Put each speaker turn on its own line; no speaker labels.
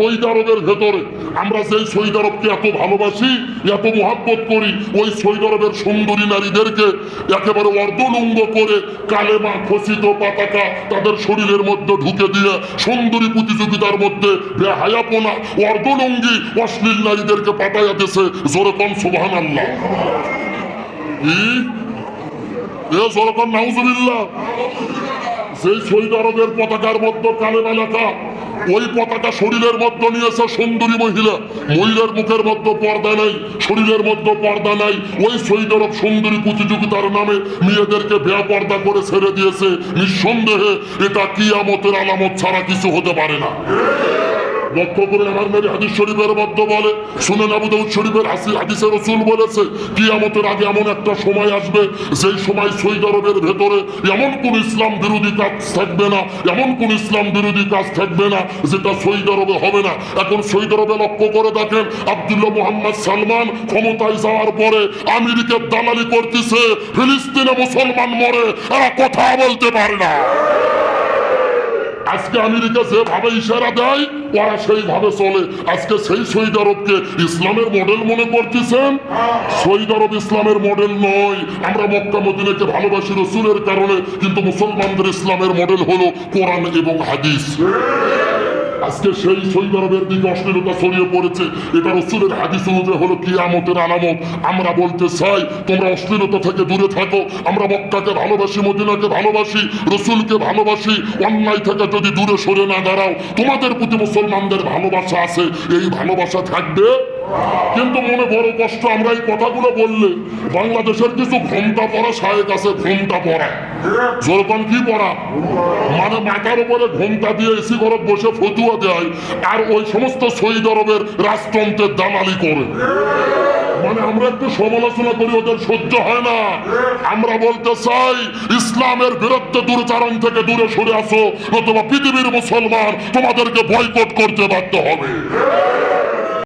Saudi আরবের ভেতরে আমরা যেই সৌদি আরবকে এত ভালোবাসি, এত মহব্বত করি, ওই সৌদি আরবের সুন্দরী নারীদেরকে একেবারে অর্ধলুঙ্গ করে কালেমা খচিত পতাকা তাদের শরীরের মধ্যে ঢুকে দিয়ে সুন্দরী প্রতিযোগিতার মধ্যে বেহায়াপনা অর্ধলুঙ্গি অশ্লীল নারীদেরকে পাঠাইয়া দিয়েছে। জোরে কোন সুবহানাল্লাহ। জোরে কোন নাউজুবিল্লাহ। সেই সৌদি আরবের পতাকার মধ্যে কালেমা লেখা, ওই পতাকা শরীরের মধ্যে নিয়েছে সুন্দরী মহিলার মুখের মধ্যে পর্দা নাই, শরীরের মধ্যে পর্দা নাই। ওই সৌদি আরব সুন্দরী প্রতিযোগিতার নামে মেয়েদেরকে বেপর্দা করে ছেড়ে দিয়েছে। নিঃসন্দেহে এটা কিয়ামতের আলামত ছাড়া কিছু হতে পারে না। লক্ষ্য করে আমার নবী হাদিস শরীফের মধ্যে বলে, সুনান আবু দাউদ শরীফের হাদিসে রাসূল বলেছে, কিয়ামতের আগে এমন একটা সময় আসবে যেই সময় সৌদি আরবের ভেতরে এমন কোন ইসলাম বিরোধী কাজ থাকবে না, এমন কোন ইসলাম বিরোধী কাজ থাকবে না যেটা সৌদি আরবে হবে না। এখন সৌদি আরবে লক্ষ্য করে দেখেন, আব্দুল্লাহ মুহাম্মদ সালমান ক্ষমতায় যাওয়ার পরে আমেরিকার দালালি করতেছে, ফিলিস্তিনে মুসলমান মরে এরা কথা বলতে পারে না। আজকে আমেরিকা যেভাবে ইশারা দেয় ওরা সেইভাবে চলে। আজকে সেই সৌদি আরবকে ইসলামের মডেল মনে করতেছেন? সৌদি আরব ইসলামের মডেল নয়। আমরা মক্কা মদিনাকে ভালোবাসি রাসূলের কারণে, কিন্তু মুসলমানদের ইসলামের মডেল হলো কোরআন এবং হাদিস। আজকে সেই সৌদি আরবের দিকে অশ্লীলতা ছড়িয়ে পড়েছে, এটা রাসূলের হাদিস অনুযায়ী হলো কিয়ামতের আলামত। আমরা বলতে চাই তোমরা অশ্লীলতা থেকে দূরে থাকো। আমরা মক্কাকে ভালোবাসি, মদিনাকে ভালোবাসি, রাসূলকে ভালোবাসি। অন্যায় থেকে যদি দূরে সরে না দাঁড়াও, তোমাদের প্রতি মুসলমানদের ভালোবাসা আছে, এই ভালোবাসা থাকবে। কিন্তু মনে বড় কষ্ট, আমরা এই কথাগুলো বললে বাংলাদেশের কিছু ঘোমটা পড়া শায়েখ আছে, ঘোমটা পড়া জোরপান কি পড়া মানে মাথার উপরে ঘোমটা দিয়ে এসি ঘরে বসে ফতুয়া দেয়, আর ওই সমস্ত সৌদি আরবের রাজতন্ত্রের দালালি করে। মানে আমরা একটু সমালোচনা করি, ওদের সহ্য হয় না। আমরা বলতে চাই ইসলামের বিরুদ্ধে দুরাচরণ থেকে দূরে সরে আসো, নতুবা পৃথিবীর মুসলমান তোমাদেরকে বয়কট করতে বাধ্য হবে।